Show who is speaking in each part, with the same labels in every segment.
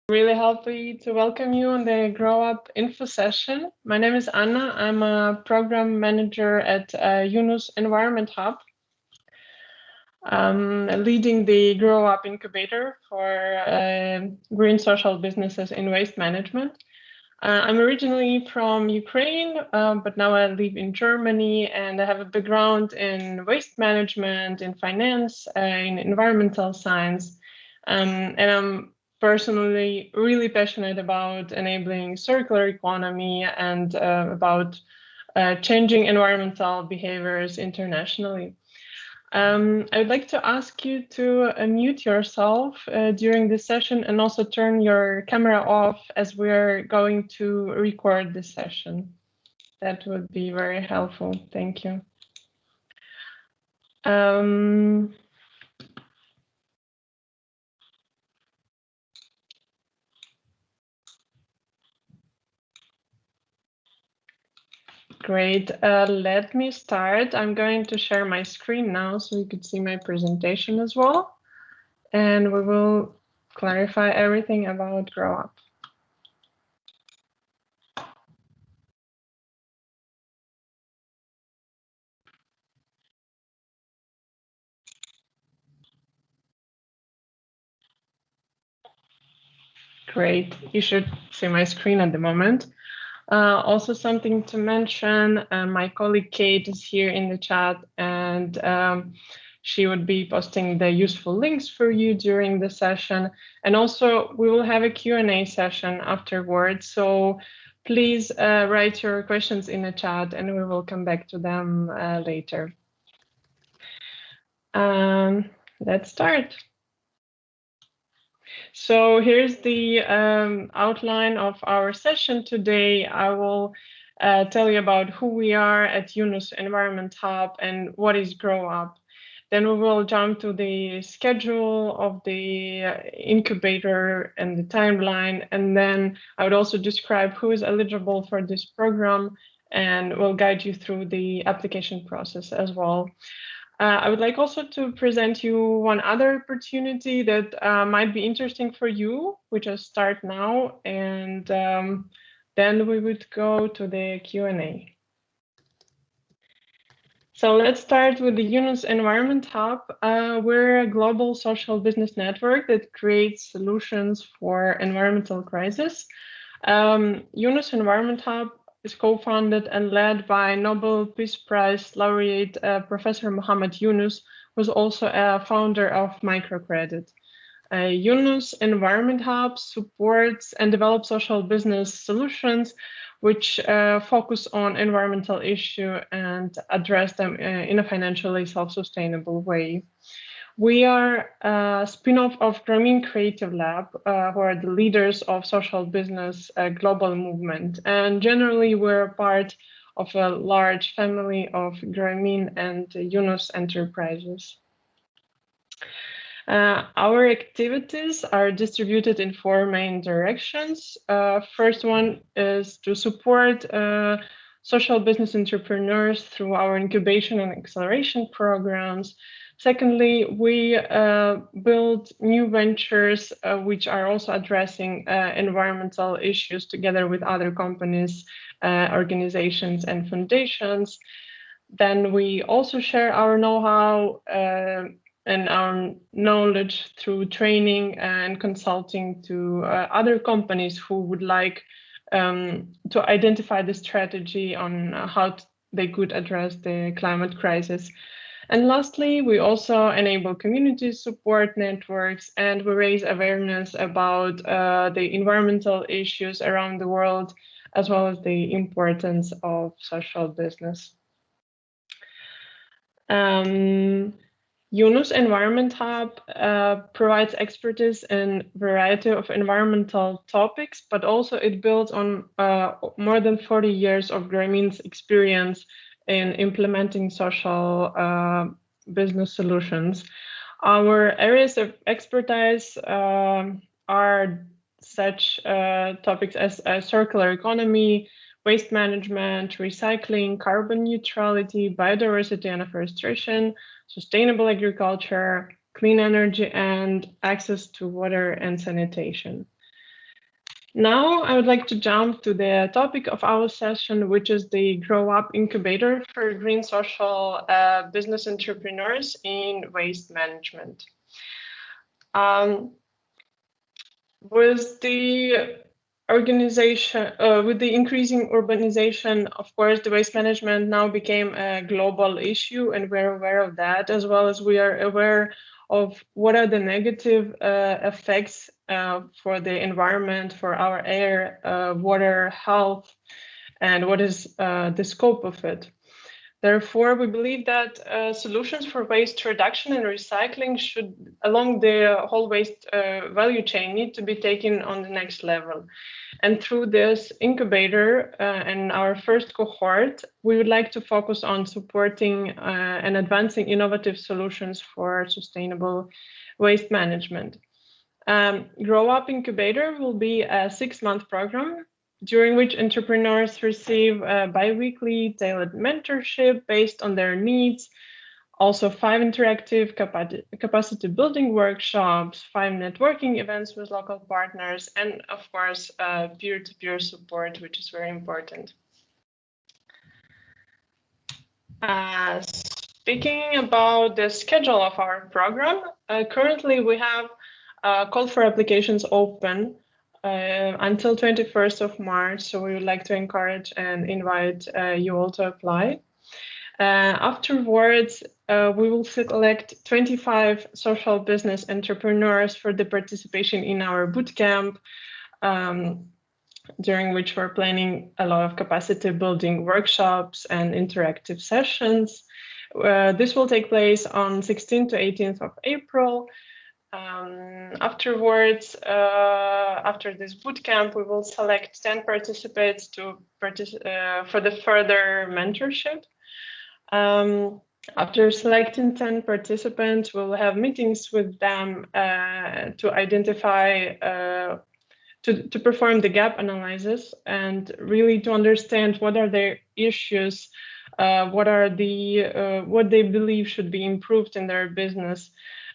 Speaker 1: Really happy to welcome you on the GrowUp info session. My name is Anna. I'm a program manager at Yunus Environment Hub, leading the GrowUp Incubator for green social businesses in waste management. I'm originally from Ukraine, but now I live in Germany, and I have a background in waste management, in finance, in environmental science, and I'm personally really passionate about enabling circular economy and about changing environmental behaviors internationally. I would like to ask you to mute yourself during this session and also turn your camera off as we're going to record this session. That would be very helpful. Thank you. Great. Let me start. I'm going to share my screen now so you could see my presentation as well. And we will clarify everything about GrowUp. Great. You should see my screen at the moment. Also something to mention, my colleague Kate is here in the chat, and she would be posting the useful links for you during the session. And also we will have a Q&A session afterwards. So please write your questions in the chat and we will come back to them later. Let's start. So here's the outline of our session today. I will tell you about who we are at Yunus Environment Hub and what is GrowUp. Then we will jump to the schedule of the incubator and the timeline. And then I would also describe who is eligible for this program, and we'll guide you through the application process as well. I would like also to present you one other opportunity that might be interesting for you, which is StartNow, and then we would go to the Q&A. So let's start with the Yunus Environment Hub. We're a global social business network that creates solutions for environmental crisis. Yunus Environment Hub is co-founded and led by Nobel Peace Prize laureate Professor Muhammad Yunus, who's also a founder of Microcredit. Yunus Environment Hub supports and develops social business solutions which focus on environmental issues and address them in a financially self-sustainable way. We are a spin-off of Grameen Creative Lab, who are the leaders of social business global movement. And generally, we're part of a large family of Grameen and Yunus enterprises. Our activities are distributed in four main directions. First one is to support social business entrepreneurs through our incubation and acceleration programs. Secondly, we build new ventures which are also addressing environmental issues together with other companies, organizations, and foundations. Then we also share our know-how and our knowledge through training and consulting to other companies who would like to identify the strategy on how they could address the climate crisis. And lastly, we also enable community support networks, and we raise awareness about the environmental issues around the world, as well as the importance of social business. Yunus Environment Hub provides expertise in a variety of environmental topics, but also it builds on more than 40 years of Grameen's experience in implementing social business solutions. Our areas of expertise are such topics as circular economy, waste management, recycling, carbon neutrality, biodiversity and afforestation, sustainable agriculture, clean energy, and access to water and sanitation. Now, I would like to jump to the topic of our session, which is the GrowUp Incubator for green social business entrepreneurs in waste management. With the with the increasing urbanization, of course, the waste management now became a global issue, and we're aware of that, as well as we are aware of what are the negative effects for the environment, for our air, water, health, and what is the scope of it. Therefore, we believe that solutions for waste reduction and recycling should, along the whole waste value chain, need to be taken on the next level. And through this incubator and our first cohort, we would like to focus on supporting and advancing innovative solutions for sustainable waste management. GrowUp Incubator will be a 6-month program during which entrepreneurs receive a bi-weekly tailored mentorship based on their needs, also 5 interactive capacity building workshops, 5 networking events with local partners, and of course, peer-to-peer support, which is very important. Speaking about the schedule of our program, currently we have call for applications open until 21st of March. So we would like to encourage and invite you all to apply. Afterwards, we will select 25 social business entrepreneurs for the participation in our bootcamp, during which we're planning a lot of capacity building workshops and interactive sessions. This will take place on 16th to 18th of April. Afterwards, after this bootcamp, we will select 10 participants to for the further mentorship. After selecting 10 participants, we'll have meetings with them to identify, to perform the gap analysis and really to understand what are their issues, what are what they believe should be improved in their business.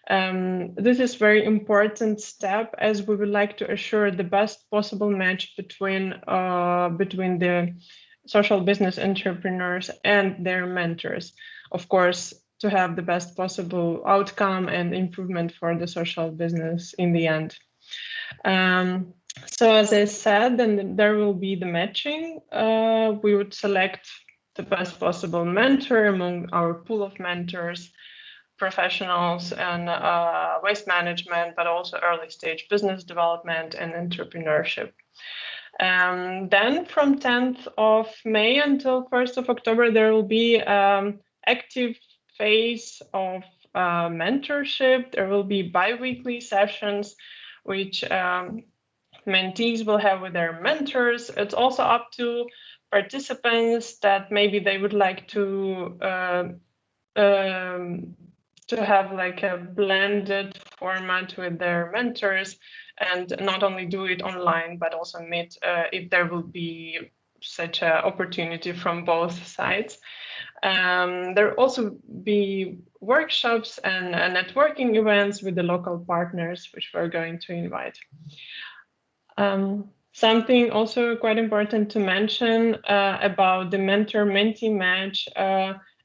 Speaker 1: This is very important step as we would like to assure the best possible match between the social business entrepreneurs and their mentors. Of course, to have the best possible outcome and improvement for the social business in the end. So as I said, then there will be the matching. We would select the best possible mentor among our pool of mentors, professionals and waste management, but also early stage business development and entrepreneurship. Then from 10th of May until 1st of October, there will be active phase of mentorship. There will be bi-weekly sessions, which mentees will have with their mentors. It's also up to participants that maybe they would like to have like a blended format with their mentors and not only do it online, but also meet if there will be such an opportunity from both sides. There will also be workshops and networking events with the local partners, which we're going to invite. Something also quite important to mention about the mentor-mentee match,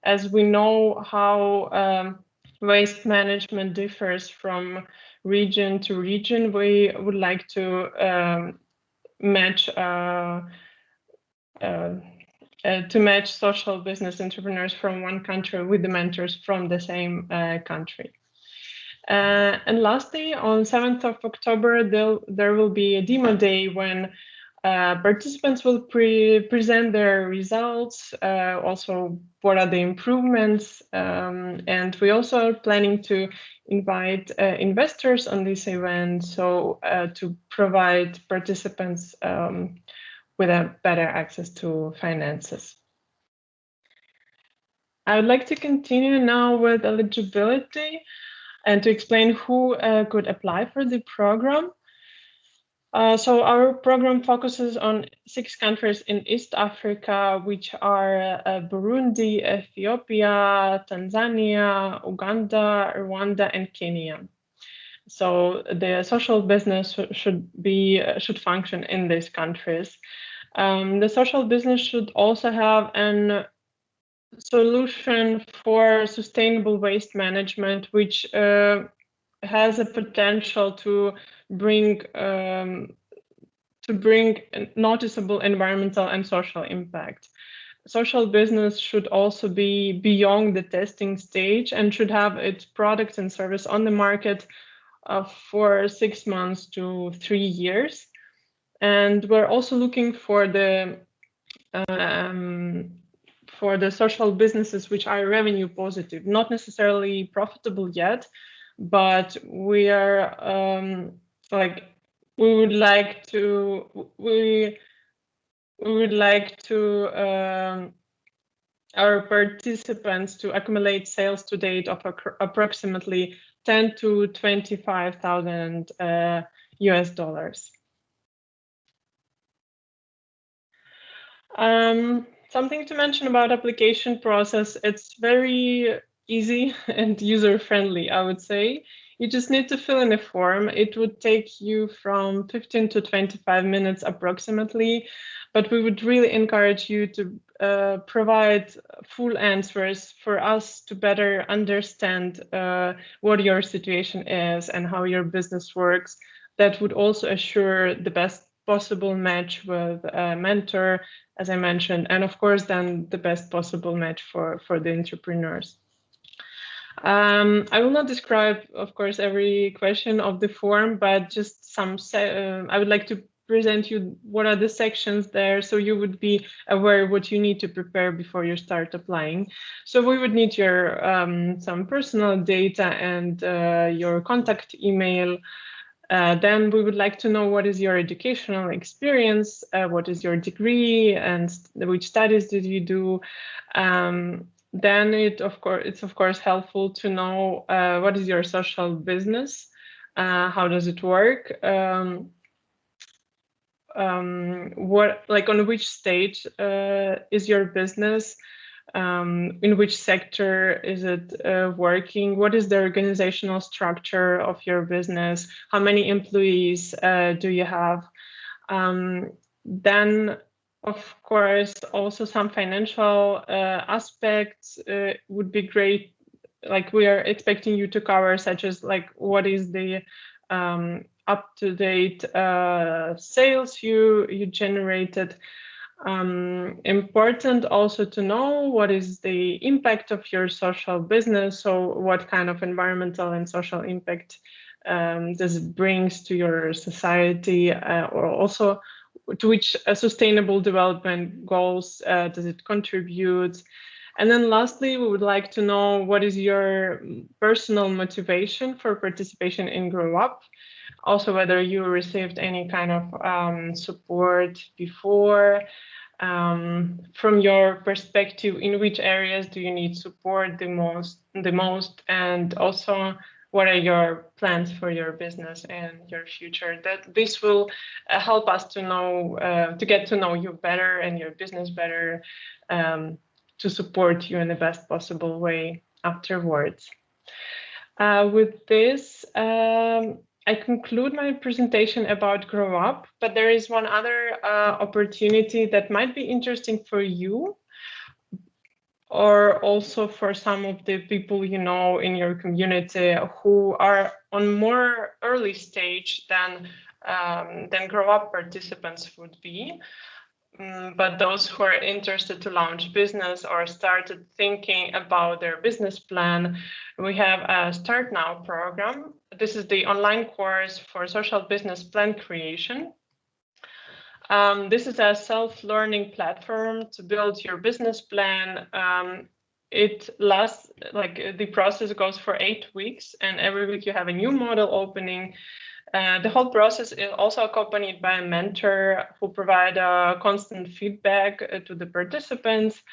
Speaker 1: as we know how waste management differs from region to region, we would like to match social business entrepreneurs from one country with the mentors from the same country. And lastly, on 7th of October, there will be a demo day when participants will present their results, also what are the improvements, and we also are planning to invite investors on this event, so to provide participants with a better access to finances. I would like to continue now with eligibility and to explain who could apply for the program. So our program focuses on 6 countries in East Africa, which are Burundi, Ethiopia, Tanzania, Uganda, Rwanda, and Kenya. So the social business should function in these countries. The social business should also have an solution for sustainable waste management, which has a potential to bring noticeable environmental and social impact. Social business should also be beyond the testing stage and should have its products and service on the market for 6 months to 3 years. And we're also looking for the social businesses which are revenue positive, not necessarily profitable yet, but we are we would like to our participants to accumulate sales to date of approximately 10 to 25,000 US dollars. Something to mention about application process, it's very easy and user-friendly, I would say. You just need to fill in a form. It would take you from 15 to 25 minutes approximately, but we would really encourage you to provide full answers for us to better understand what your situation is and how your business works. That would also assure the best possible match with a mentor, as I mentioned, and of course, then the best possible match for the entrepreneurs. I will not describe, of course, every question of the form, but just some, I would like to present you what are the sections there, so you would be aware what you need to prepare before you start applying. So we would need your some personal data and your contact email. Then we would like to know what is your educational experience, what is your degree, and which studies did you do. Then it's of course helpful to know what is your social business, how does it work, on which stage is your business, in which sector is it working, what is the organizational structure of your business, how many employees do you have. Then, of course, also some financial aspects would be great. Like we are expecting you to cover, such as like what is the up-to-date sales you generated. Important also to know what is the impact of your social business. So what kind of environmental and social impact does it brings to your society, or also to which sustainable development goals does it contribute? And then lastly, we would like to know what is your personal motivation for participation in GrowUp. Also, whether you received any kind of support before. From your perspective, in which areas do you need support the most, and also what are your plans for your business and your future? That this will help us to know, to get to know you better and your business better, to support you in the best possible way afterwards. With this, I conclude my presentation about GrowUp, but there is one other opportunity that might be interesting for you, or also for some of the people you know in your community who are on more early stage than GrowUp participants would be. But those who are interested to launch business or started thinking about their business plan, we have a StartNow program. This is the online course for social business plan creation. This is a self-learning platform to build your business plan. It lasts, like the process goes for 8 weeks, and every week you have a new model opening. The whole process is also accompanied by a mentor who provide constant feedback to the participants.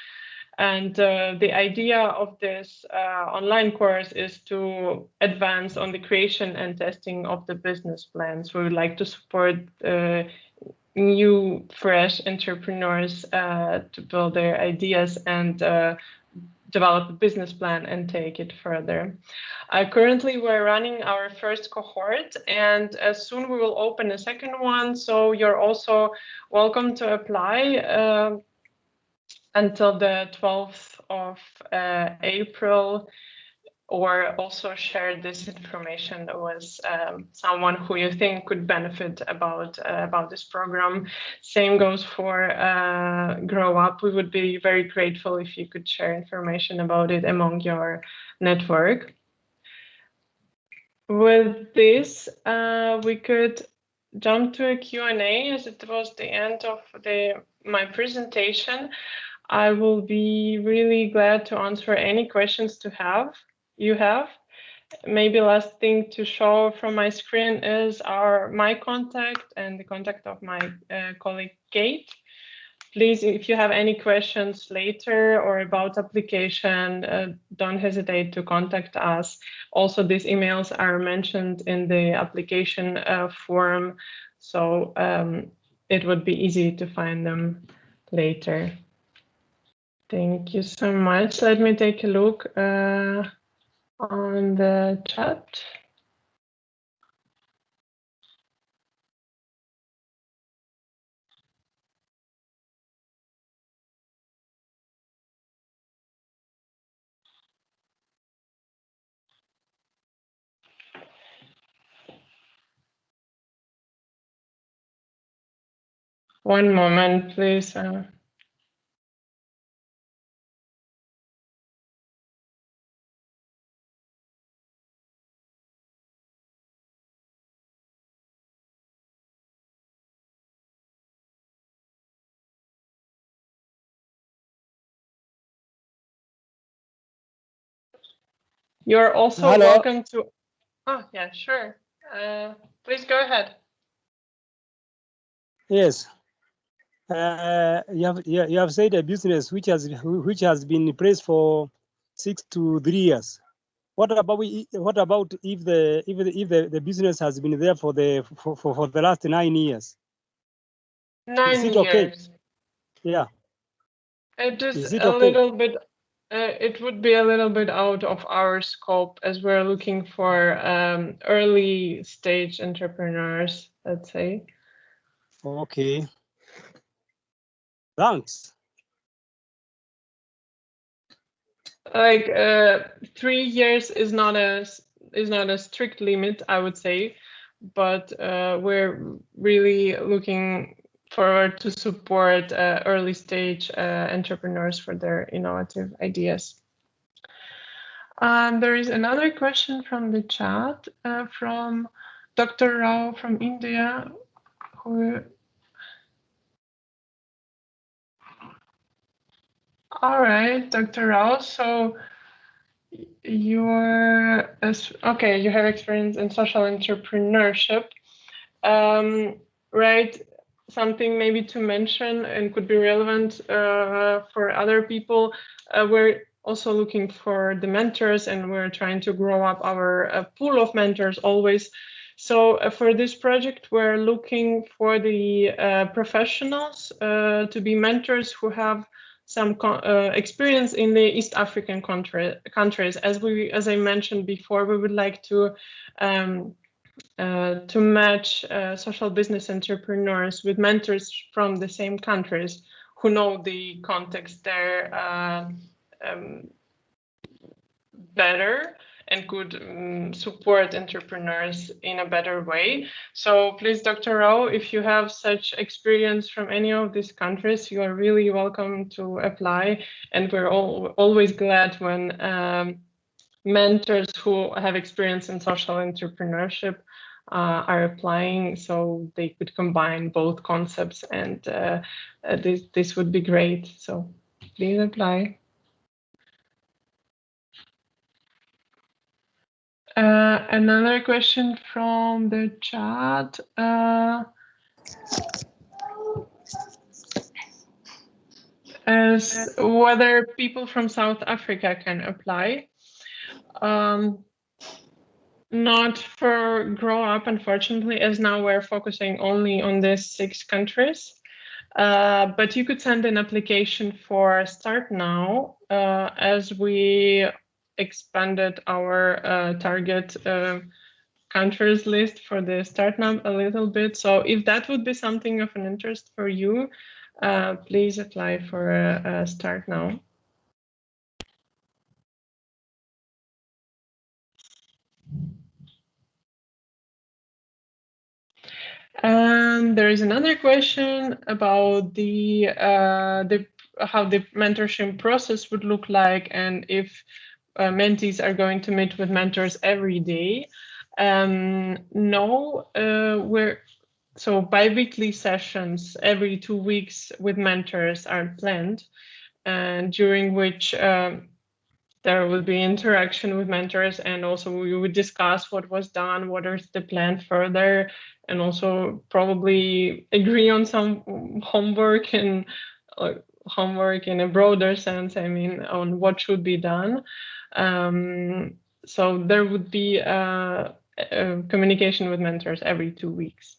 Speaker 1: And the idea of this online course is to advance on the creation and testing of the business plans. We would like to support new, fresh entrepreneurs to build their ideas and develop a business plan and take it further. Currently, we're running our first cohort, and soon we will open a second one. So you're also welcome to apply until the 12th of April, or also share this information with someone who you think could benefit about this program. Same goes for GrowUp. We would be very grateful if you could share information about it among your network. With this, we could jump to a Q&A, as it was the end of my presentation. I will be really glad to answer any questions you have. Maybe last thing to show from my screen is my contact and the contact of my colleague Kate. Please, if you have any questions later or about application, don't hesitate to contact us. Also, these emails are mentioned in the application form, so it would be easy to find them later. Thank you so much. Let me take a look on the chat. One moment, please. You're also welcome to. Oh, yeah, sure. Please go ahead.
Speaker 2: Yes. You have said a business which has been in place for 6 to 3 years. What about if the business has been there for the last 9 years?
Speaker 1: 9
Speaker 2: is it okay?
Speaker 1: years.
Speaker 2: Yeah.
Speaker 1: It is
Speaker 2: it
Speaker 1: a
Speaker 2: okay?
Speaker 1: little bit. It would be a little bit out of our scope, as we're looking for early stage entrepreneurs, let's say.
Speaker 2: Okay. Thanks.
Speaker 1: Like 3 years is not a strict limit, I would say, but we're really looking forward to support early stage entrepreneurs for their innovative ideas. There is another question from the chat from Dr. Rao from India, who. All right, Dr. Rao. So you have experience in social entrepreneurship, right? Something maybe to mention and could be relevant for other people. We're also looking for the mentors, and we're trying to grow up our pool of mentors always. So for this project, we're looking for the professionals to be mentors who have some experience in the East African countries. As I mentioned before, we would like to match social business entrepreneurs with mentors from the same countries who know the context there better and could support entrepreneurs in a better way. So please, Dr. Rao, if you have such experience from any of these countries, you are really welcome to apply. And we're always glad when mentors who have experience in social entrepreneurship are applying, so they could combine both concepts, and this would be great. So please apply. Another question from the chat is whether people from South Africa can apply. Not for GrowUp, unfortunately, as now we're focusing only on these 6 countries. But you could send an application for StartNow as we expanded our target countries list for the StartNow a little bit. So if that would be something of an interest for you, please apply for a StartNow. And there is another question about the how the mentorship process would look like, and if mentees are going to meet with mentors every day. No, so bi-weekly sessions every 2 weeks with mentors are planned, and during which there will be interaction with mentors, and also we would discuss what was done, what is the plan further, and also probably agree on some homework and homework in a broader sense, I mean, on what should be done. So there would be a communication with mentors every 2 weeks.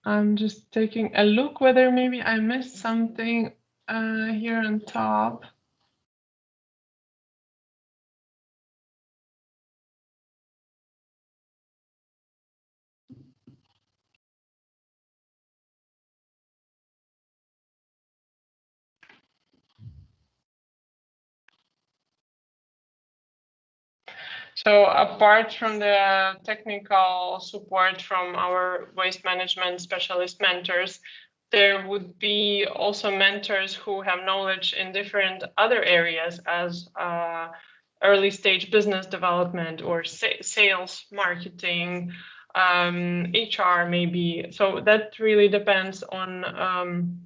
Speaker 1: I'm just taking a look whether maybe I missed something here on top. So apart from the technical support from our waste management specialist mentors, there would be also mentors who have knowledge in different other areas as early stage business development or sales, marketing, HR maybe. So that really depends on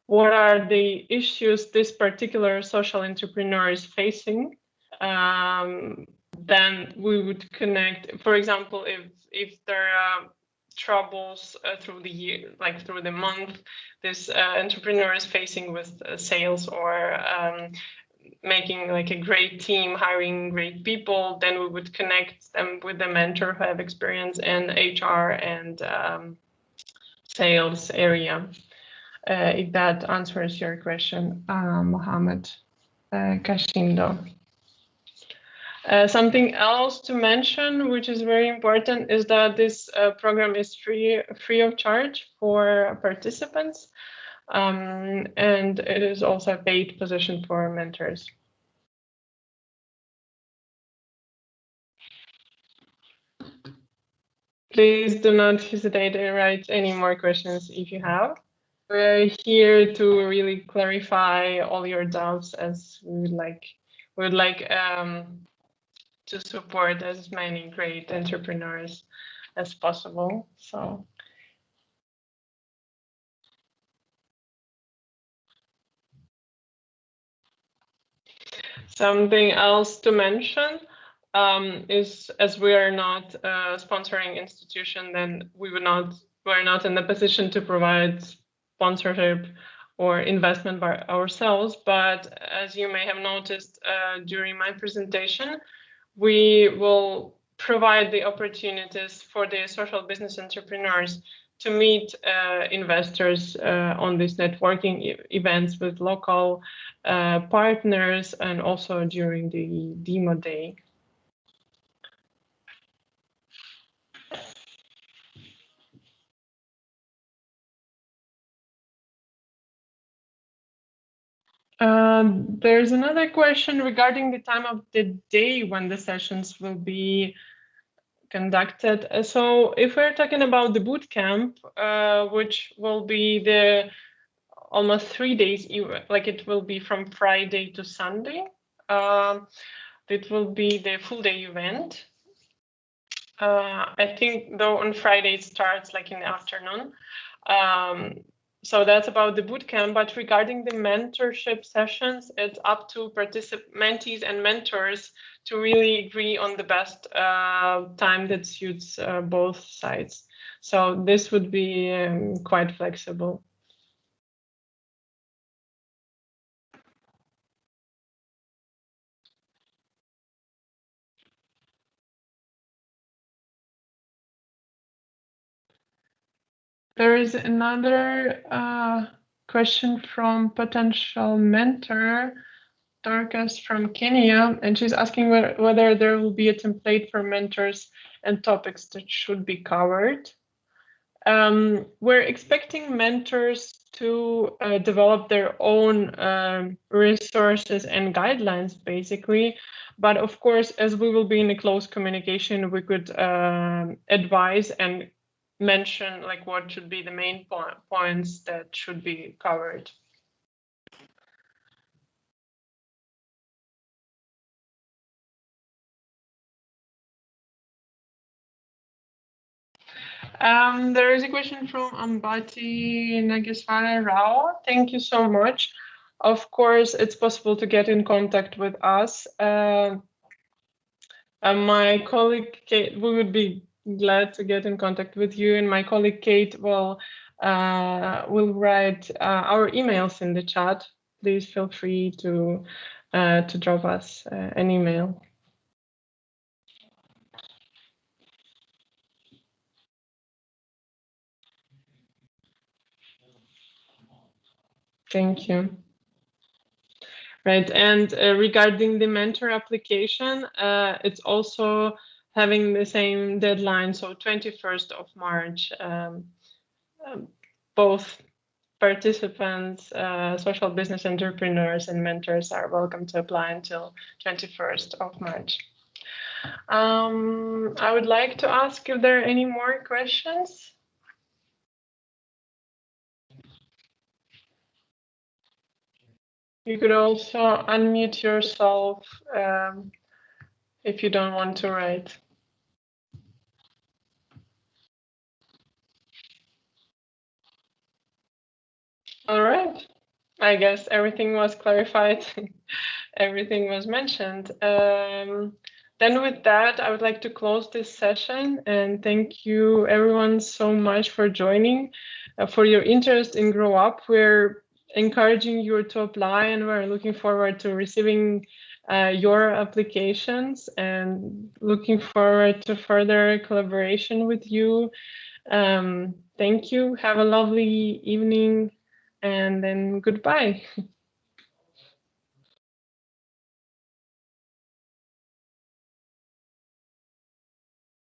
Speaker 1: what are the issues this particular social entrepreneur is facing. Then we would connect. For example, if there are troubles through the year, like through the month, this entrepreneur is facing with sales or making like a great team, hiring great people, then we would connect them with the mentor who have experience in HR and sales area. If that answers your question, Mohammed Kashindo. Something else to mention, which is very important, is that this program is free of charge for participants, and it is also a paid position for mentors. Please do not hesitate to write any more questions if you have. We're here to really clarify all your doubts, as we would like to support as many great entrepreneurs as possible. So something else to mention is, as we are not a sponsoring institution, then we're not in the position to provide sponsorship or investment by ourselves. But as you may have noticed during my presentation, we will provide the opportunities for the social business entrepreneurs to meet investors on these networking events with local partners, and also during the demo day. There's another question regarding the time of the day when the sessions will be conducted. So if we're talking about the boot camp, which will be the almost 3 days, like it will be from Friday to Sunday. It will be the full day event. I think though on Friday it starts like in the afternoon. So that's about the bootcamp. But regarding the mentorship sessions, it's up to mentees and mentors to really agree on the best time that suits both sides. So this would be quite flexible. There is another question from potential mentor, Dorcas from Kenya, and she's asking whether there will be a template for mentors and topics that should be covered. We're expecting mentors to develop their own resources and guidelines, basically. But of course, as we will be in a close communication, we could advise and mention like what should be the main points that should be covered. There is a question from Ambati Nageswara Rao. Thank you so much. Of course, it's possible to get in contact with us. My colleague Kate, we would be glad to get in contact with you, and my colleague Kate will write our emails in the chat. Please feel free to drop us an email. Thank you. Right, and regarding the mentor application, it's also having the same deadline, so 21st of March. Both participants, social business entrepreneurs and mentors are welcome to apply until 21st of March. I would like to ask if there are any more questions. You could also unmute yourself if you don't want to write. All right. I guess everything was clarified. Everything was mentioned. Then with that, I would like to close this session and thank you everyone so much for joining, for your interest in GrowUp. We're encouraging you to apply and we're looking forward to receiving your applications and looking forward to further collaboration with you. Thank you. Have a lovely evening and then goodbye.